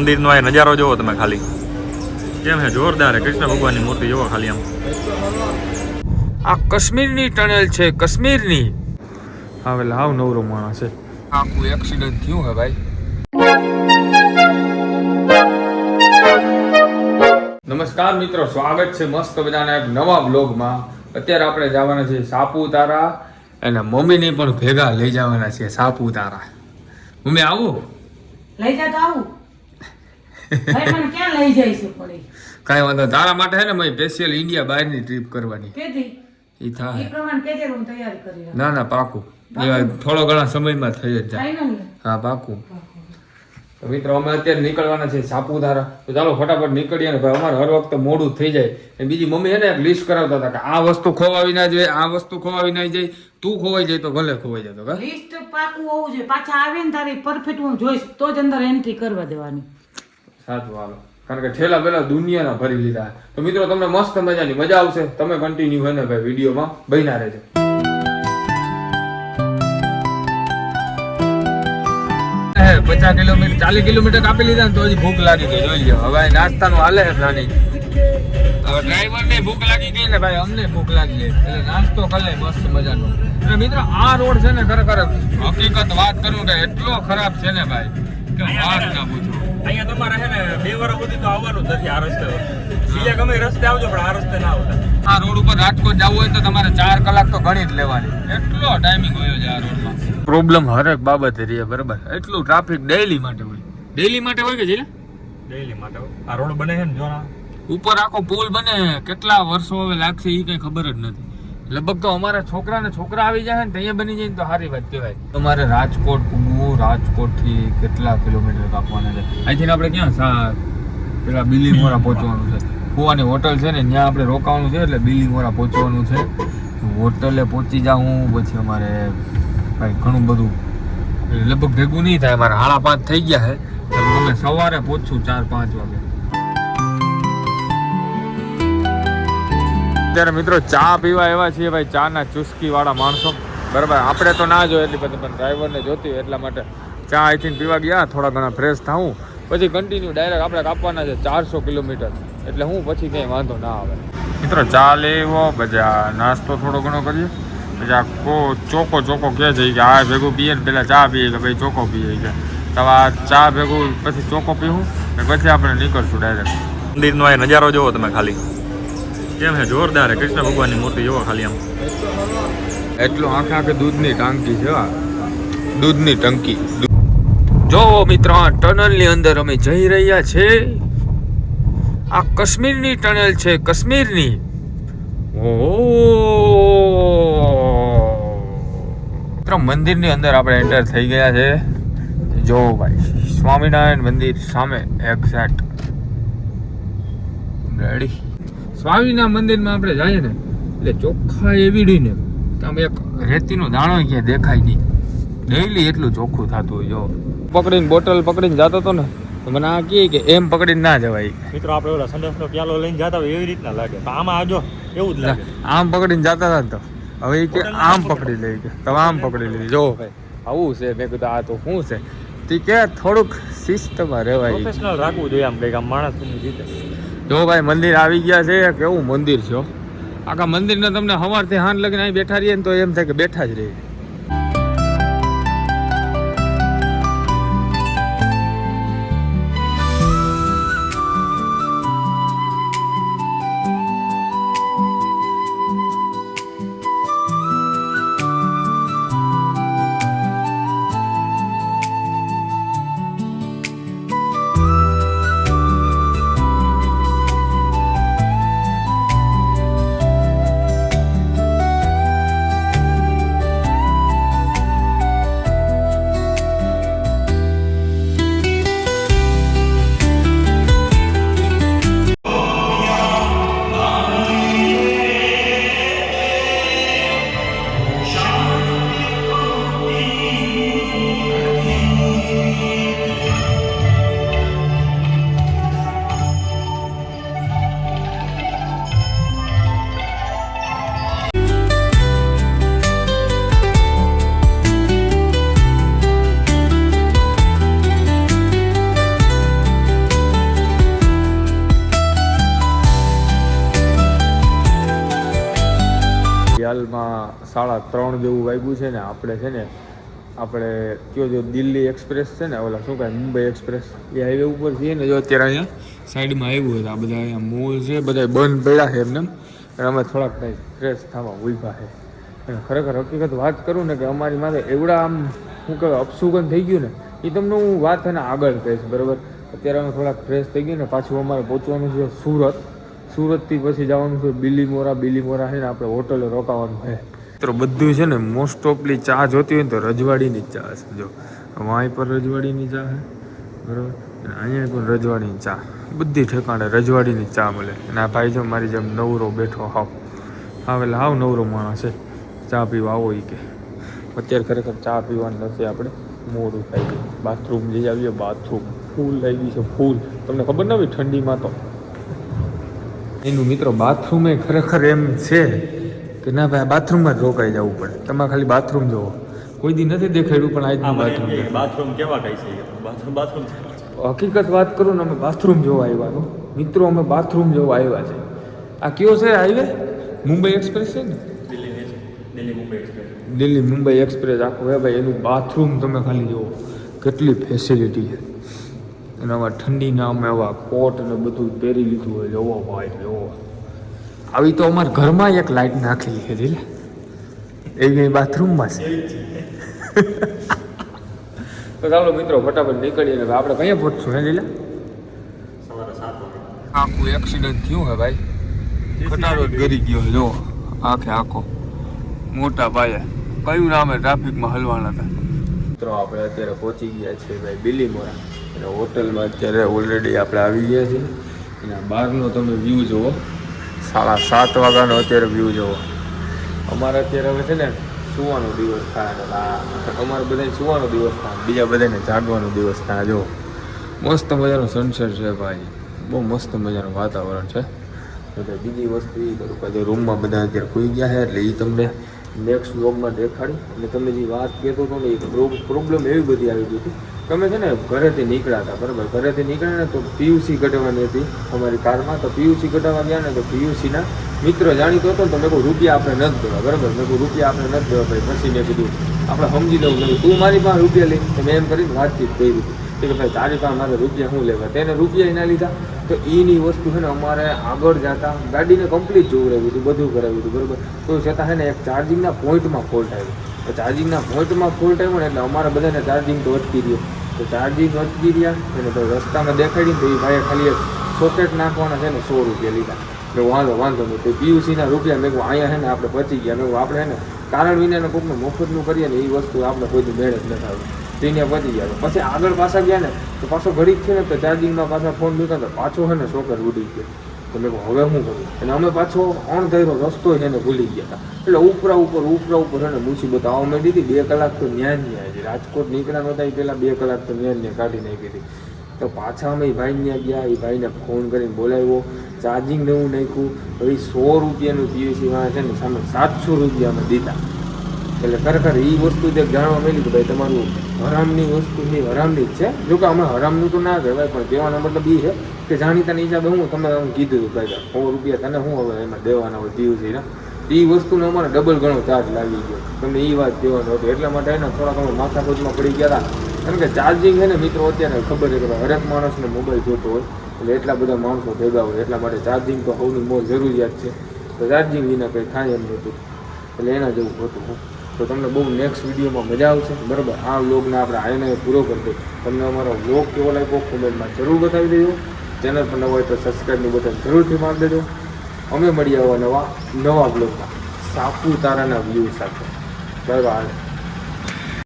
મંદિરનો આ નજારો જોવો તમે ખાલી કેમ હે જોરદાર હે કૃષ્ણ ભગવાનની મૂર્તિ જોવો ખાલી આમ આ કાશ્મીરની ટનલ છે કાશ્મીરની હવે લાવ નવરો માણસ છે આખું એક્સિડન્ટ થયું હે ભાઈ નમસ્કાર મિત્રો સ્વાગત છે મસ્ત મજાના એક નવા બ્લોગમાં અત્યારે આપણે જવાના છે સાપુતારા અને મમ્મીને પણ ભેગા લઈ જવાના છે સાપુતારા મમ્મી આવું લઈ જા તો આવું ભાઈ મને ક્યાં લઈ જાય છે પડી કાંઈ વાંધો તારા માટે હે ને મેં સ્પેશિયલ ઇન્ડિયા બહારની ટ્રીપ કરવાની કેદી ઈ થાય એ પ્રમાણે કેજે હું તૈયારી કરી રાખું ના પાકું એ થોડો ઘણા સમયમાં થઈ જ જાય ફાઇનલ હા પાકું તો મિત્રો અમે અત્યારે નીકળવાના છે સાપુતારા તો ચાલો ફટાફટ નીકળીએ ને ભાઈ અમારે હર વખતે મોડું થઈ જાય અને બીજી મમ્મી હે ને એક લિસ્ટ કરાવતા હતા કે આ વસ્તુ ખોવાવી ના જોઈએ આ વસ્તુ ખોવાવી ના જાય તું ખોવાઈ જાય તો ભલે ખોવાઈ જતો કા લિસ્ટ પાકું હોવું જોઈએ પાછા આવે ને તારી પરફેક્ટ હું જોઈશ તો જ અંદર એન્ટ્રી કરવા દેવાની સાચું હાલો કારણ કે છેલ્લા પહેલા દુનિયાના ભરી લીધા તો મિત્રો તમને મસ્ત મજાની મજા આવશે તમે કન્ટિન્યુ હોય ને ભાઈ વિડીયોમાં બન્યા રહેજો 50 કિલોમીટર 40 કિલોમીટર કાપી લીધા ને તો હજી ભૂખ લાગી ગઈ જોઈ લો હવે નાસ્તાનું હાલે છે પ્લાનિંગ હવે ડ્રાઈવર ને ભૂખ લાગી ગઈ ને ભાઈ અમને ભૂખ લાગી ગઈ એટલે નાસ્તો કરી લે મસ્ત મજાનો અને મિત્રો આ રોડ છે ને ખરેખર હકીકત વાત કરું કે એટલો ખરાબ છે ને ભાઈ કે વાત ના પૂછો અહીંયા તમારે છે ને 2 વર્ષ સુધી તો આવવાનું જ નથી આ રસ્તે બીજા ગમે રસ્તે આવજો પણ આ રસ્તે ના આવતા આ રોડ ઉપર રાજકોટ જવું હોય તો તમારે 4 કલાક તો ગણી જ લેવાની એટલો ટાઈમિંગ હોય છે આ રોડમાં પ્રોબ્લેમ હરેક બાબતે રહે બરાબર એટલું ટ્રાફિક ડેઈલી માટે હોય કે જીલા ડેઈલી માટે આ રોડ બને છે ને જોના ઉપર આખો પુલ બને કેટલા વર્ષો હવે લાગશે એ કઈ ખબર જ નથી લગભગ તો અમારા છોકરા આવી જાય ને અહીંયા બની જાય તો સારી વાત કહેવાય તમારે રાજકોટ પૂગવું રાજકોટ થી કેટલા કિલોમીટર કાપવાના છે અહીંથી આપણે ક્યાં પેલા બિલીમોરા પહોંચવાનું છે કુવાની હોટલ છે ને ત્યાં આપણે રોકાવાનું છે એટલે બિલીમોરા પહોંચવાનું છે હોટલે પહોંચી જાઉં પછી અમારે ભાઈ ઘણું બધું લગભગ ભેગું નહીં થાય અમારે 5:30 થઈ ગયા છે અમે સવારે પહોંચશું 4-5 વાગે અત્યારે મિત્રો ચા પીવા એવા છીએ ભાઈ ચા ના ચુસ્કી વાળા માણસો બરાબર આપણે તો ના જોઈએ એટલી બધી પણ ડ્રાઈવરને જોતી હોય એટલા માટે ચા અહીંથી પીવા ગયા થોડા ઘણા ફ્રેશ થાઉં પછી કન્ટિન્યુ ડાયરેક્ટ આપણે કાપવાના છે 400 કિલોમીટર એટલે હું પછી કંઈ વાંધો ના આવે મિત્રો ચા લેવો પછી નાસ્તો થોડો ઘણો કરીએ પછી આ ચોકો કહે છે કે આ ભેગું પીએ ને પહેલાં ચા પીએ કે ભાઈ ચોકો પીએ કે તો આ ચા ભેગું પછી ચોકો પીવું ને પછી આપણે નીકળશું ડાયરેક્ટ મંદિરનો આ નજારો જોવો તમે ખાલી કેમ હે જોરદાર હે કૃષ્ણ ભગવાનની મૂર્તિ જોવો ખાલી આમ એટલું આખે દૂધની ટાંકી છે દૂધની ટંકી જો મિત્રો આ ટનલની અંદર અમે જઈ રહ્યા છે આ કાશ્મીરની ટનલ છે કાશ્મીરની મિત્રો મંદિરની અંદર આપણે એન્ટર થઈ ગયા છે જો ભાઈ સ્વામિનારાયણ મંદિર સામે એક્ઝેક્ટ રેડી સ્વામીના મંદિરમાં આપણે જઈએ ને એટલે ચોખ્ખા એવી ને આમ એક રેતીનો દાણો ક્યાં દેખાય નહીં ડેઈલી એટલું ચોખ્ખું થતું હોય જો પકડીને બોટલ પકડીને જતો હતો ને તો મને આ કહે કે એમ પકડીને ના જવાય મિત્રો આપણે ઓલા સંદેશનો પ્યાલો લઈને જતા હોય એવી રીતના લાગે પણ આમાં આજો એવું જ લાગે આમ પકડીને જતા હતા ને તો હવે એ કે આમ પકડી લઈ કે તમે આમ પકડી લીધી જો ભાઈ આવું છે મેં કીધું આ તો શું છે તે કે થોડુંક શિસ્તમાં રહેવાય પ્રોફેશનલ રાખવું જોઈએ આમ કંઈક આમ માણસ રીતે જો ભાઈ મંદિર આવી ગયા છે કેવું મંદિર છે આખા મંદિરને તમને સવારથી હાંજ લગીને અહીં બેઠા રહીએ ને તો એમ થાય કે બેઠા જ રહીએ 3:30 જેવું વાગ્યું છે ને આપણે છે ને આપણે કયો જો દિલ્હી એક્સપ્રેસ છે ને ઓલા શું કહે મુંબઈ એક્સપ્રેસ એ હાઈવે ઉપર છીએ ને જો અત્યારે અહીંયા સાઈડમાં આવ્યું હતું આ બધા અહીંયા મોલ છે બધા બંધ પડ્યા છે એમને અને અમે થોડાક કંઈ ફ્રેશ થવા ઊભા છે અને ખરેખર હકીકત વાત કરું ને કે અમારી માથે એવડા આમ શું કહેવાય અપસુગન થઈ ગયું ને એ તમને હું વાત એને આગળ કહીશ બરાબર. અત્યારે અમે થોડાક ફ્રેશ થઈ ગયું ને પાછું અમારે પહોંચવાનું છે સુરતથી પછી જવાનું છે બિલીમોરા છે ને આપણે હોટલે રોકાવાનું છે. મિત્રો બધું છે ને મોસ્ટ ઓફલી ચા જોતી હોય ને તો રજવાડીની જ ચા છે. જો વાંય પર રજવાડીની ચા છે બરાબર અને અહીંયા પણ રજવાડીની ચા બધી ઠેકાણે રજવાડીની ચા મળે. અને આ ભાઈ જો મારી જેમ નવરો બેઠો હાવ એટલે હાવ નવરો માણસ છે ચા પીવા આવો એ કે. અત્યારે ખરેખર ચા પીવાનું નથી આપણે મોડું થઈ ગયું. બાથરૂમ જઈ આવીએ બાથરૂમ ફૂલ લાગી છે ફૂલ તમને ખબર ન હોય ઠંડીમાં તો એનું મિત્રો બાથરૂમ એ ખરેખર એમ છે કે ના ભાઈ બાથરૂમમાં જ રોકાઈ જવું પડે. તમારે ખાલી બાથરૂમ જોવો કોઈ દી નથી દેખાડ્યું પણ આજનું બાથરૂમ કેવા કઈ છે બાથરૂમ હકીકત વાત કરું ને અમે બાથરૂમ જોવા આવ્યા છો મિત્રો અમે બાથરૂમ જોવા આવ્યા છે. આ કયો છે હાઈવે મુંબઈ એક્સપ્રેસ છે ને દિલ્હી મુંબઈ એક્સપ્રેસ આખું હે ભાઈ એનું બાથરૂમ તમે ખાલી જુઓ કેટલી ફેસિલિટી છે. અને આમાં ઠંડીના અમે આવા કોટ અને બધું પહેરી લીધું હોય જોવો ભાઈ જોવો. આવી તો અમારા ઘરમાં એક લાઇટ નાખેલી છે રીલા એવી બાથરૂમમાં છે. તો ચાલો મિત્રો ફટાફટ નીકળીએ ને આપણે કયા પહોંચશું હે લીલા સવારે 7 વાગે. આખું એક્સિડન્ટ થયું હે ભાઈ ખટારો જ ગરી ગયો જો આખો મોટા પાયે કયું નામે ટ્રાફિકમાં હલવાના હતા. મિત્રો આપણે અત્યારે પહોંચી ગયા છીએ ભાઈ બિલીમોરા અને હોટલમાં અત્યારે ઓલરેડી આપણે આવી ગયા છીએ. અને બહારનો તમે વ્યૂ જુઓ 7:30 વાગ્યાનો અત્યારે વ્યૂ જુઓ. અમારે અત્યારે હવે છે ને સુવાનો દિવસ થાય અને અમારે બધાને સુવાનો દિવસ થાય બીજા બધાને જાગવાનો દિવસ થાય. જો મસ્ત મજાનો સનસેટ છે ભાઈ બહુ મસ્ત મજાનું વાતાવરણ છે. એટલે બીજી વસ્તુ એ કરું કે રૂમમાં બધા અત્યારે ખુઈ ગયા છે એટલે એ તમને નેક્સ્ટ વ્લોગમાં દેખાડી. અને તમે જે વાત કહેતો હતો ને એ પ્રોબ્લેમ એવી બધી આવી ગઈ હતી તમે છે ને ઘરેથી નીકળ્યા હતા બરાબર. ઘરેથી નીકળ્યા ને તો પીયુસી કઢાવવાની હતી અમારી કારમાં. તો પીયુસી કઢાવવા ગયા ને તો પીયુસીના મિત્ર જાણીતો હતો ને તો મેં કહું રૂપિયા આપણે નથી દેવા બરાબર. મેં કહું રૂપિયા આપણે નથી દેવા ભાઈ. પછી મેં કીધું આપણે સમજી લેવું નહીં તું મારી પાસે રૂપિયા લઈ તો મેં એમ કરીને વાતચીત કરી હતી કે ભાઈ તારી પાસે મારે રૂપિયા શું લેવા. તેને રૂપિયા એના લીધા તો એની વસ્તુ છે ને અમારે આગળ જતા ગાડીને કમ્પ્લીટ જોવડાવ્યું હતું બધું કરાવ્યું હતું બરાબર. તો છતાં છે ને એક ચાર્જિંગના પોઈન્ટમાં ફોલ્ટ આવ્યો. તો ચાર્જિંગના પોઈન્ટમાં ફોલ્ટ આવ્યો ને એટલે અમારા બધાને ચાર્જિંગ તો અટકી રહ્યો. તો ચાર્જિંગ અટકી રહ્યા અને તો રસ્તામાં દેખાડી તો એ ભાઈએ ખાલી એક સોકેટ નાખવાના છે ને 100 રૂપિયા લીધા. એટલે વાંધો નહીં તો પીયુસીના રૂપિયા મેં અહીંયા છે ને આપણે પચી ગયા. મેં આપણે છે ને કારણ વિનાને કોઈકનું મફતનું કરીએ ને એ વસ્તુ આપણે કોઈ મેળ જ નથી આવી તેને પતી ગયા. પછી આગળ પાછા ગયા ને તો પાછો ઘડી જ છે ને તો ચાર્જિંગમાં પાછા ફોન મૂક્યા તો પાછો છે ને સોકેટ ઉડી ગયો. તો મેં કહું હવે શું કરું અને અમે પાછો અણધાર્યો રસ્તો છે ને ભૂલી ગયા હતા. એટલે ઉપરા ઉપર છે ને મુસીબત આવવા માંડી હતી. 2 કલાક તો ન્યાય હતી રાજકોટ નીકળ્યા નહોતા એ પહેલાં 2 કલાક તો ન્યાય કાઢી નાખી હતી. તો પાછા અમે એ ભાઈને ત્યાં ગયા એ ભાઈને ફોન કરીને બોલાવ્યો ચાર્જિંગ નવું નાખ્યું. હવે 100 રૂપિયાનું પીયુસી વાળા છે ને સામે 700 રૂપિયા અમે દીધા. એટલે ખરેખર એ વસ્તુ જે જાણવા મળી કે ભાઈ તમારું હરામની વસ્તુ છે હરામની જ છે. જોકે અમે હરામનું તો ના કહેવાય પણ કહેવાનો મતલબ એ છે કે જાણીતાની હિસાબે હું તમે કીધું હતું ભાઈ 100 રૂપિયા તને શું હવે એમાં દેવાના હોય પીયુસીના એ વસ્તુનો અમારે ડબલ ગણો ચાર્જ લાગી ગયો. તમને એ વાત કહેવાનો હતો એટલા માટે એને થોડાક અમે માથાકૂટમાં પડી ગયા હતા. કારણ કે ચાર્જિંગ છે ને મિત્રો અત્યારે ખબર છે કે હરેક માણસને મોબાઈલ જોતો હોય એટલે એટલા બધા માણસો ભેગા હોય એટલા માટે ચાર્જિંગ તો સૌની બહુ જરૂરિયાત છે. તો ચાર્જિંગ વિના કંઈ થાય એમ નહોતું એટલે એના જેવું હતું. તો તમને બહુ નેક્સ્ટ વિડીયોમાં મજા આવશે બરાબર. આ વ્લોગને આપણે આને પૂરો કરી દઈએ. તમને અમારો વ્લોગ કેવો લાગ્યો કોમેન્ટમાં જરૂર બતાવી દેજો. ચેનલ પર નવો હોય તો સબસ્ક્રાઈબનું બટન જરૂરથી મારી દેજો. અમે મળીએ આવા નવા વ્લોગમાં સાપુતારાના વ્યૂ સાથે. બરાબર.